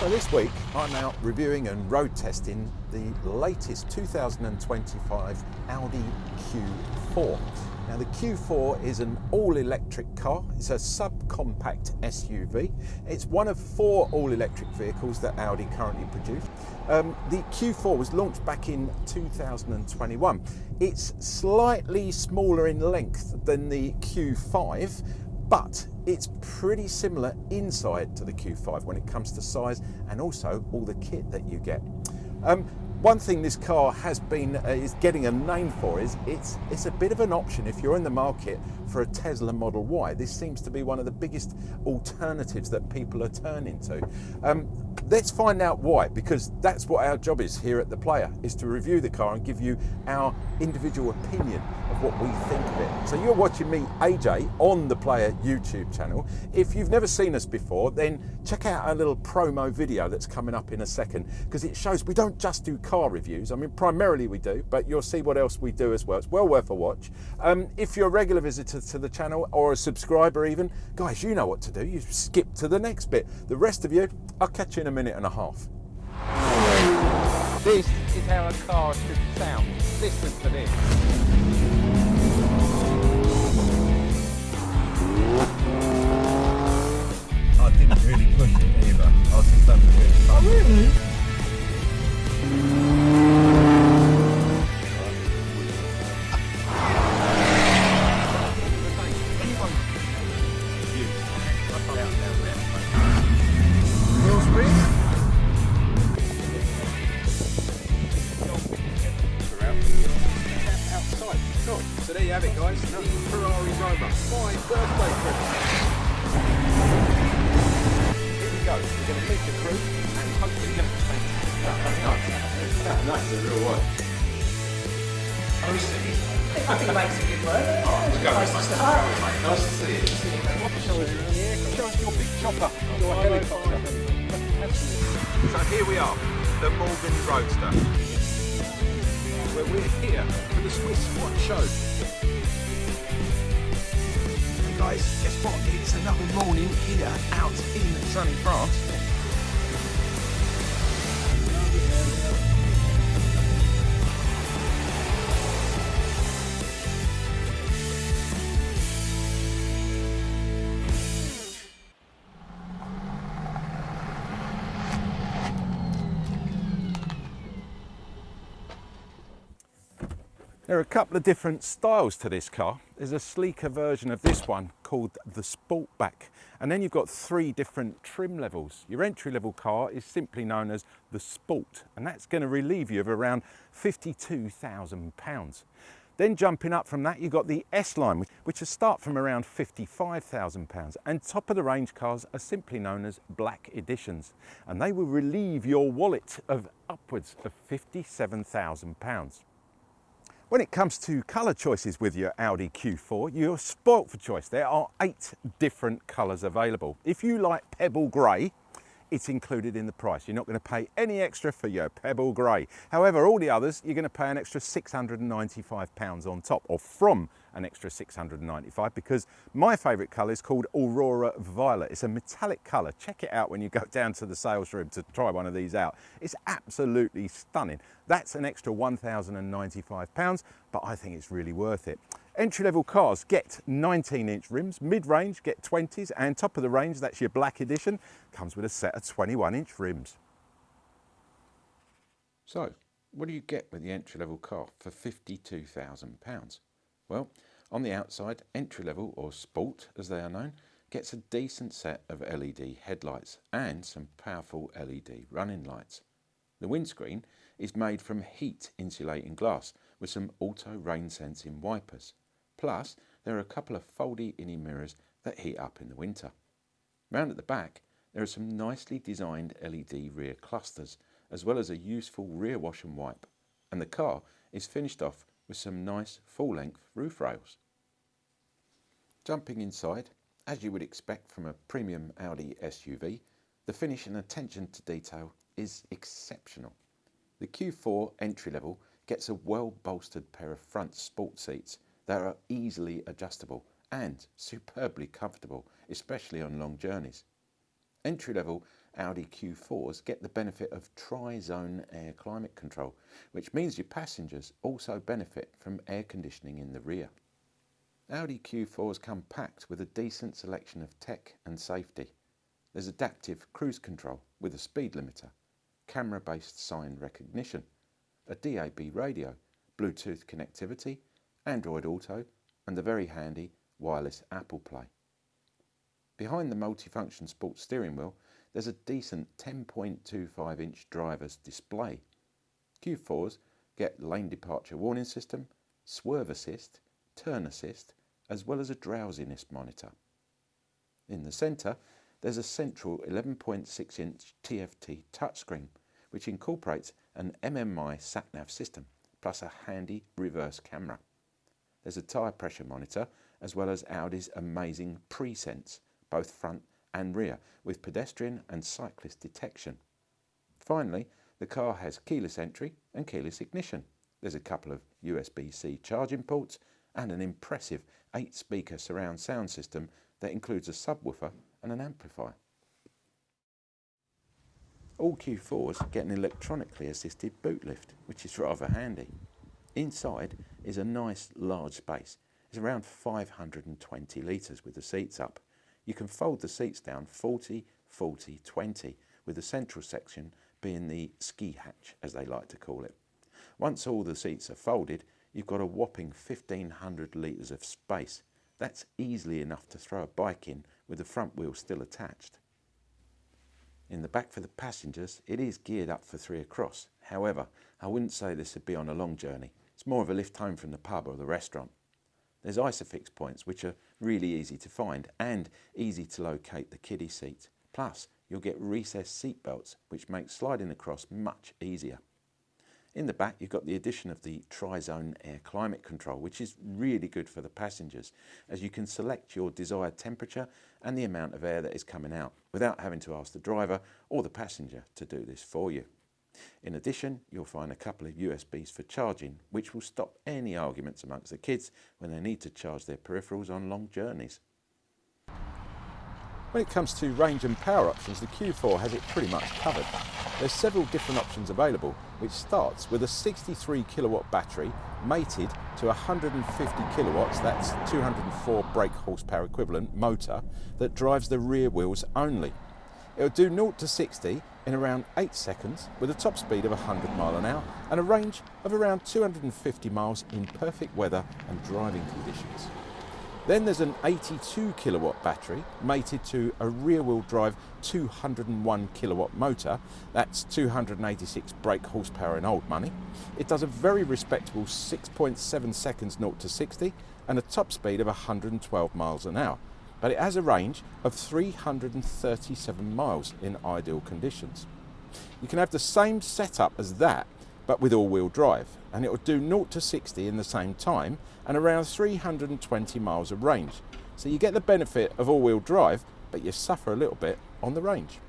So this week I'm out reviewing and road testing the latest 2025 Audi Q4. Now the Q4 is an all-electric car. It's a subcompact SUV. It's one of 4 all-electric vehicles that Audi currently produce. The Q4 was launched back in 2021. It's slightly smaller in length than the Q5, but it's pretty similar inside to the Q5 when it comes to size and also all the kit that you get. One thing this car has been is getting a name for is it's a bit of an option if you're in the market for a Tesla Model Y. This seems to be one of the biggest alternatives that people are turning to. Let's find out why, because that's what our job is here at The Player, is to review the car and give you our individual opinion of what we think of it. So you're watching me, AJ, on The Player YouTube channel. If you've never seen us before, then check out our little promo video that's coming up in a second, because it shows we don't just do car reviews. I mean, primarily we do, but you'll see what else we do as well. It's well worth a watch. If you're a regular visitor to the channel or a subscriber even, guys, you know what to do. You skip to the next bit. The rest of you, I'll catch you in a minute and a half. This is how a car should sound. Listen to this. I didn't really push it either. I was just having a bit of fun. Oh, really? So there you have it, guys. The Ferrari Roma, my birthday present. Here we go. We're going to meet the crew and hopefully get the thing. That's a real one. I think it makes a good word. We'll go with it, mate. Nice to see you. Show us your big chopper, your helicopter. So here we are, the Morgan Roadster, where we're here for the Swiss Watch Show. Hey guys, guess what? It's another morning here out in sunny France. There are a couple of different styles to this car. There's a sleeker version of this one called the Sportback, and then you've got 3 different trim levels. Your entry level car is simply known as the Sport, and that's going to relieve you of around £52,000. Then jumping up from that, you've got the S-Line, which will start from around £55,000, and top of the range cars are simply known as Black Editions, and they will relieve your wallet of upwards of £57,000. When it comes to colour choices with your Audi Q4, you're spoilt for choice. There are 8 different colours available. If you like Pebble Grey, it's included in the price. You're not going to pay any extra for your Pebble Grey. However, all the others, you're going to pay an extra £695 on top, or from an extra £695, because my favourite colour is called Aurora Violet. It's a metallic colour. Check it out when you go down to the sales room to try one of these out. It's absolutely stunning. That's an extra £1,095, but I think it's really worth it. Entry-level cars get 19-inch rims, mid-range get 20s, and top of the range, that's your Black Edition, comes with a set of 21-inch rims. So, what do you get with the entry-level car for £52,000? Well, on the outside, entry-level, or Sport as they are known, gets a decent set of LED headlights and some powerful LED running lights. The windscreen is made from heat insulating glass with some auto rain sensing wipers. Plus, there are a couple of foldy innie mirrors that heat up in the winter. Round at the back, there are some nicely designed LED rear clusters, as well as a useful rear wash and wipe, and the car is finished off with some nice full-length roof rails. Jumping inside, as you would expect from a premium Audi SUV, the finish and attention to detail is exceptional. The Q4 entry level gets a well-bolstered pair of front sport seats that are easily adjustable and superbly comfortable, especially on long journeys. Entry level Audi Q4s get the benefit of tri-zone air climate control, which means your passengers also benefit from air conditioning in the rear. Audi Q4s come packed with a decent selection of tech and safety. There's adaptive cruise control with a speed limiter, camera-based sign recognition, a DAB radio, Bluetooth connectivity, Android Auto, and the very handy wireless Apple Play. Behind the multifunction sports steering wheel, there's a decent 10.25-inch driver's display. Q4s get lane departure warning system, swerve assist, turn assist, as well as a drowsiness monitor. In the centre, there's a central 11.6-inch TFT touchscreen, which incorporates an MMI sat-nav system, plus a handy reverse camera. There's a tyre pressure monitor, as well as Audi's amazing pre-sense, both front and rear, with pedestrian and cyclist detection. Finally, the car has keyless entry and keyless ignition. There's a couple of USB-C charging ports and an impressive 8-speaker surround sound system that includes a subwoofer and an amplifier. All Q4s get an electronically assisted boot lift, which is rather handy. Inside is a nice large space. It's around 520 litres with the seats up. You can fold the seats down 40, 40, 20, with the central section being the ski hatch, as they like to call it. Once all the seats are folded, you've got a whopping 1,500 litres of space. That's easily enough to throw a bike in with the front wheel still attached. In the back for the passengers, it is geared up for 3 across. However, I wouldn't say this would be on a long journey. It's more of a lift home from the pub or the restaurant. There's ISOFIX points, which are really easy to find and easy to locate the kiddie seats. Plus, you'll get recessed seat belts, which make sliding across much easier. In the back, you've got the addition of the tri-zone air climate control, which is really good for the passengers, as you can select your desired temperature and the amount of air that is coming out, without having to ask the driver or the passenger to do this for you. In addition, you'll find a couple of USBs for charging, which will stop any arguments amongst the kids when they need to charge their peripherals on long journeys. When it comes to range and power options, the Q4 has it pretty much covered. There's several different options available, which starts with a 63 kilowatt battery mated to 150 kilowatts, that's 204 brake horsepower equivalent motor, that drives the rear wheels only. It'll do 0 to 60 in around 8 seconds with a top speed of 100 miles an hour and a range of around 250 miles in perfect weather and driving conditions. Then there's an 82 kilowatt battery mated to a rear wheel drive 201 kilowatt motor, that's 286 brake horsepower in old money. It does a very respectable 6.7 seconds 0 to 60 and a top speed of 112 miles an hour. But it has a range of 337 miles in ideal conditions. You can have the same setup as that, but with all-wheel drive, and it will do 0 to 60 in the same time and around 320 miles of range. So you get the benefit of all-wheel drive, but you suffer a little bit on the range.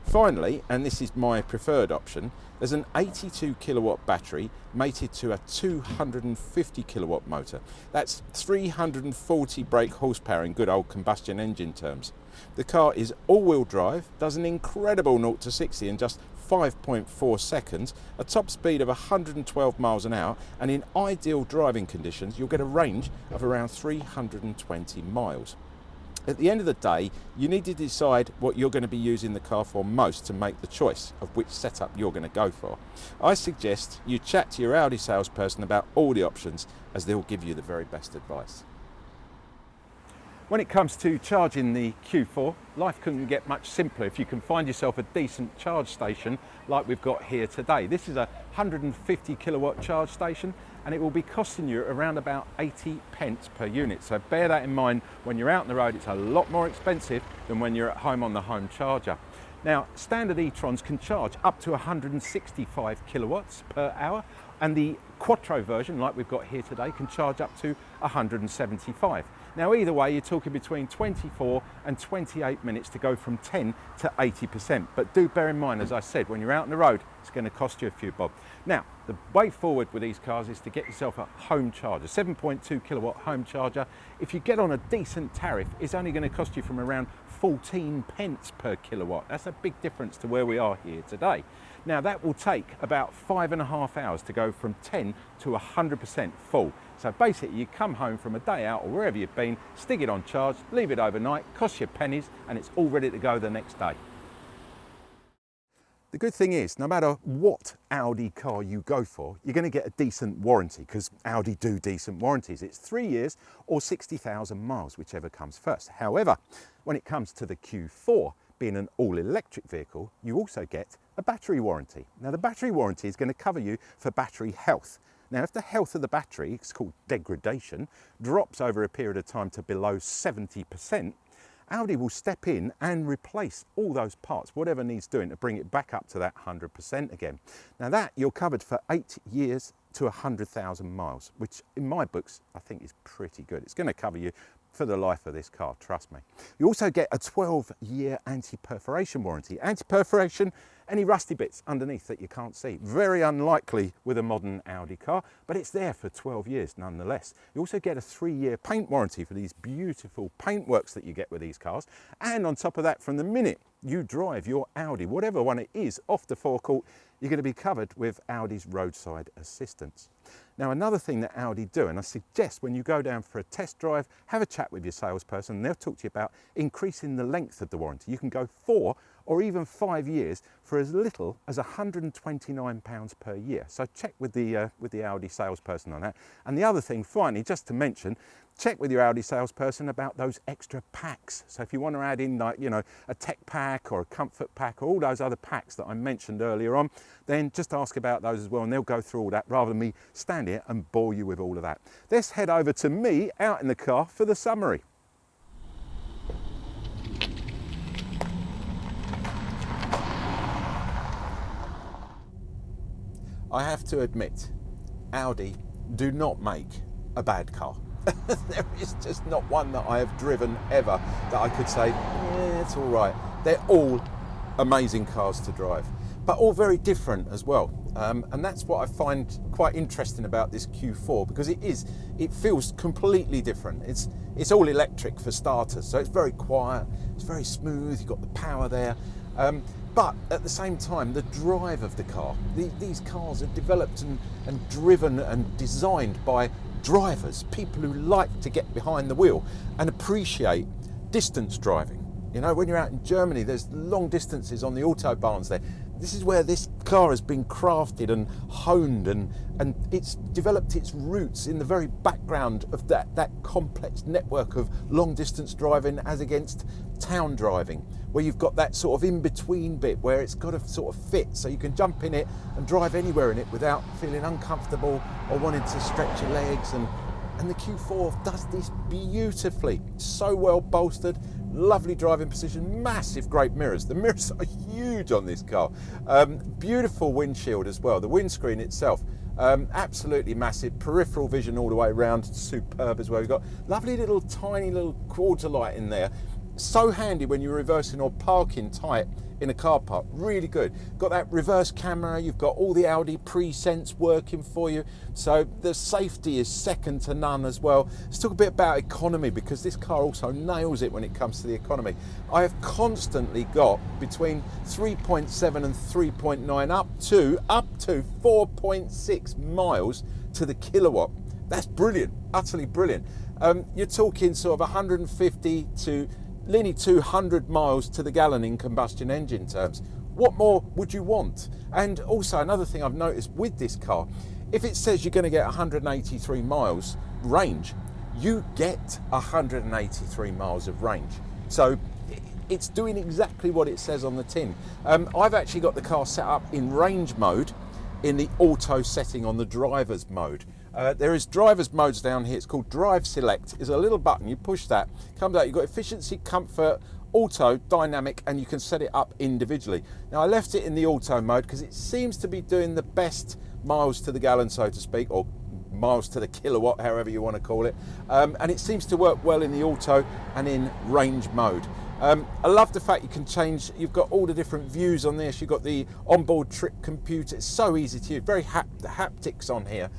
Finally, and this is my preferred option, there's an 82 kilowatt battery mated to a 250 kilowatt motor. That's 340 brake horsepower in good old combustion engine terms. The car is all-wheel drive, does an incredible 0 to 60 in just 5.4 seconds, a top speed of 112 miles an hour, and in ideal driving conditions you'll get a range of around 320 miles. At the end of the day, you need to decide what you're going to be using the car for most to make the choice of which setup you're going to go for. I suggest you chat to your Audi salesperson about all the options, as they'll give you the very best advice. When it comes to charging the Q4, life couldn't get much simpler if you can find yourself a decent charge station like we've got here today. This is a 150 kilowatt charge station, and it will be costing you around about 80 pence per unit. So bear that in mind when you're out on the road. It's a lot more expensive than when you're at home on the home charger. Now, standard E-Trons can charge up to 165 kilowatts per hour, and the Quattro version, like we've got here today, can charge up to 175. Now either way, you're talking between 24 and 28 minutes to go from 10 to 80%. But do bear in mind, as I said, when you're out on the road, it's going to cost you a few bob. Now, the way forward with these cars is to get yourself a home charger, 7.2 kilowatt home charger. If you get on a decent tariff, it's only going to cost you from around 14 pence per kilowatt. That's a big difference to where we are here today. Now that will take about 5.5 hours to go from 10 to 100% full. So basically you come home from a day out or wherever you've been, stick it on charge, leave it overnight, costs you pennies, and it's all ready to go the next day. The good thing is, no matter what Audi car you go for, you're going to get a decent warranty, because Audi do decent warranties. It's 3 years or 60,000 miles, whichever comes first. However, when it comes to the Q4, being an all-electric vehicle, you also get a battery warranty. Now the battery warranty is going to cover you for battery health. Now if the health of the battery, it's called degradation, drops over a period of time to below 70%, Audi will step in and replace all those parts, whatever needs doing, to bring it back up to that 100% again. Now that you're covered for 8 years to 100,000 miles, which in my books I think is pretty good. It's going to cover you for the life of this car, trust me. You also get a 12-year anti-perforation warranty. Anti-perforation, any rusty bits underneath that you can't see. Very unlikely with a modern Audi car, but it's there for 12 years nonetheless. You also get a 3-year paint warranty for these beautiful paintworks that you get with these cars. And on top of that, from the minute you drive your Audi, whatever one it is, off the forecourt, you're going to be covered with Audi's roadside assistance. Now another thing that Audi do, and I suggest when you go down for a test drive, have a chat with your salesperson and they'll talk to you about increasing the length of the warranty. You can go 4 or even 5 years for as little as £129 per year. So check with the Audi salesperson on that. And the other thing, finally, just to mention, check with your Audi salesperson about those extra packs. So if you want to add in, like, you know, a tech pack or a comfort pack or all those other packs that I mentioned earlier on, then just ask about those as well and they'll go through all that rather than me stand here and bore you with all of that. Let's head over to me out in the car for the summary. I have to admit, Audi do not make a bad car. There is just not one that I have driven ever that I could say, yeah, it's all right. They're all amazing cars to drive, but all very different as well. And that's what I find quite interesting about this Q4, because it feels completely different. It's all electric for starters, so it's very quiet, it's very smooth, you've got the power there. But at the same time, the drive of the car, these cars are developed and driven and designed by drivers, people who like to get behind the wheel and appreciate distance driving. You know, when you're out in Germany, there's long distances on the autobahns there. This is where this car has been crafted and honed, and it's developed its roots in the very background of that complex network of long distance driving as against town driving, where you've got that sort of in-between bit where it's got to sort of fit so you can jump in it and drive anywhere in it without feeling uncomfortable or wanting to stretch your legs. And the Q4 does this beautifully. So well bolstered, lovely driving position, massive great mirrors. The mirrors are huge on this car. Beautiful windshield as well. The windscreen itself, absolutely massive. Peripheral vision all the way around, superb as well. You've got lovely little tiny little quarter light in there. So handy when you're reversing or parking tight in a car park, really good. Got that reverse camera, you've got all the Audi pre-sense working for you, so the safety is second to none as well. Let's talk a bit about economy, because this car also nails it when it comes to the economy. I have constantly got between 3.7 and 3.9 up to 4.6 miles to the kilowatt. That's brilliant, utterly brilliant. You're talking sort of 150 to nearly 200 miles to the gallon in combustion engine terms. What more would you want? And also another thing I've noticed with this car, if it says you're going to get 183 miles range, you get 183 miles of range. So it's doing exactly what it says on the tin. I've actually got the car set up in range mode in the auto setting on the driver's mode. There is driver's modes down here. It's called Drive Select. It's a little button. You push that, comes out. You've got efficiency, comfort, auto, dynamic, and you can set it up individually. Now I left it in the auto mode because it seems to be doing the best miles to the gallon, so to speak, or miles to the kilowatt, however you want to call it. And it seems to work well in the auto and in range mode. I love the fact you can change, you've got all the different views on this, you've got the onboard trip computer, it's so easy to use, very the haptics on here.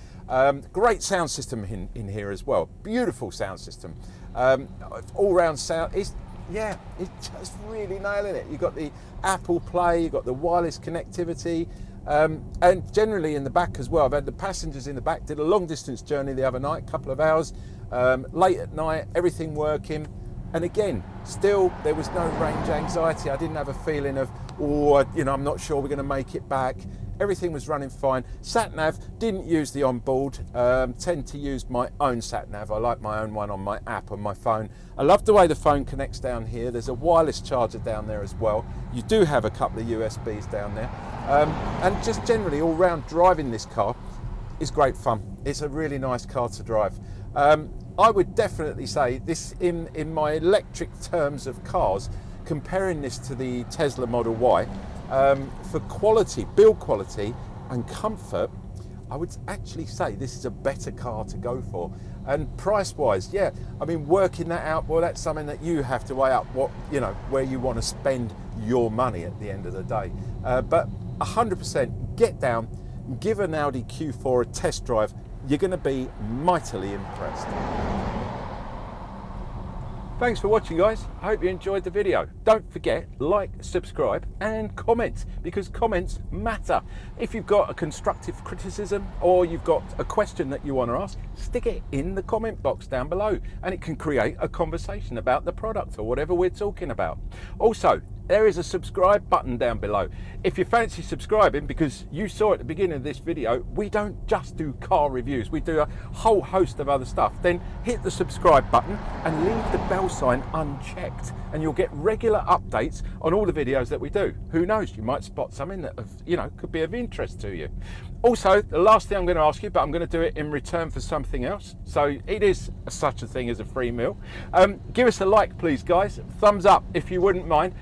Great sound system in here as well, beautiful sound system. All round sound, it's just really nailing it. You've got the Apple Play, you've got the wireless connectivity, and generally in the back as well. I've had the passengers in the back, did a long distance journey the other night, couple of hours, late at night, everything working. And again, still, there was no range anxiety. I didn't have a feeling of, I'm not sure we're going to make it back. Everything was running fine. Sat-nav, didn't use the onboard, tend to use my own sat-nav. I like my own one on my app on my phone. I love the way the phone connects down here. There's a wireless charger down there as well. You do have a couple of USBs down there. And just generally, all round driving this car is great fun. It's a really nice car to drive. I would definitely say this, in my electric terms of cars, comparing this to the Tesla Model Y, for quality, build quality and comfort, I would actually say this is a better car to go for. And price wise, yeah, I mean, working that out, well, that's something that you have to weigh up where you want to spend your money at the end of the day. But 100% get down, give an Audi Q4 a test drive. You're going to be mightily impressed. Thanks for watching, guys. I hope you enjoyed the video. Don't forget, like, subscribe and comment, because comments matter. If you've got a constructive criticism or you've got a question that you want to ask, stick it in the comment box down below and it can create a conversation about the product or whatever we're talking about. Also, there is a subscribe button down below. If you fancy subscribing, because you saw at the beginning of this video, we don't just do car reviews, we do a whole host of other stuff, then hit the subscribe button and leave the bell sign unchecked and you'll get regular updates on all the videos that we do. Who knows, you might spot something that could be of interest to you. Also, the last thing I'm going to ask you, but I'm going to do it in return for something else, so it is such a thing as a free meal. Give us a like, please, guys. Thumbs up if you wouldn't mind.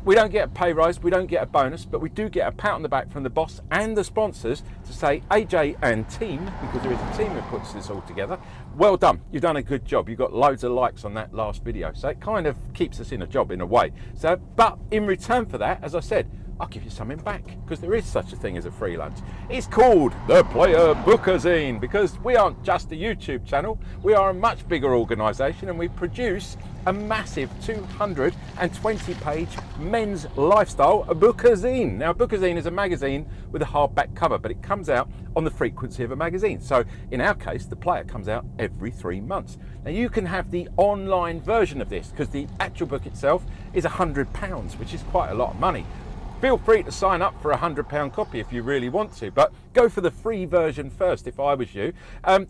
We don't get a pay rise, we don't get a bonus, but we do get a pat on the back from the boss and the sponsors to say AJ and team, because there is a team that puts this all together. Well done, you've done a good job. You got loads of likes on that last video, so it kind of keeps us in a job in a way. So, but in return for that, as I said, I'll give you something back, because there is such a thing as a free lunch. It's called the Player Bookazine, because we aren't just a YouTube channel, we are a much bigger organisation, and we produce a massive 220-page men's lifestyle bookazine. Now, bookazine is a magazine with a hardback cover, but it comes out on the frequency of a magazine. So in our case, the Player comes out every 3 months. Now, you can have the online version of this, because the actual book itself is £100, which is quite a lot of money. Feel free to sign up for a £100 copy if you really want to, but go for the free version first if I was you.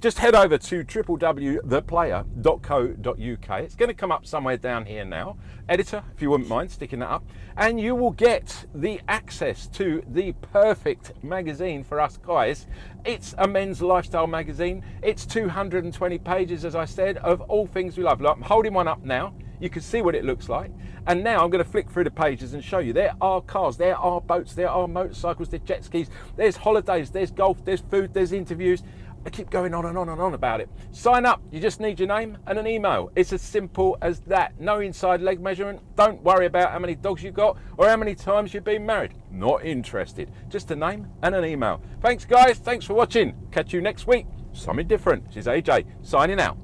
Just head over to www.theplayer.co.uk. It's going to come up somewhere down here now. Editor, if you wouldn't mind sticking that up. And you will get the access to the perfect magazine for us guys. It's a men's lifestyle magazine. It's 220 pages, as I said, of all things we love. Look, I'm holding one up now. You can see what it looks like. And now I'm going to flick through the pages and show you. There are cars, there are boats, there are motorcycles, there's jet skis, there's holidays, there's golf, there's food, there's interviews. I keep going on and on and on about it. Sign up. You just need your name and an email. It's as simple as that. No inside leg measurement. Don't worry about how many dogs you've got or how many times you've been married. Not interested. Just a name and an email. Thanks, guys. Thanks for watching. Catch you next week. Something different. This is AJ signing out.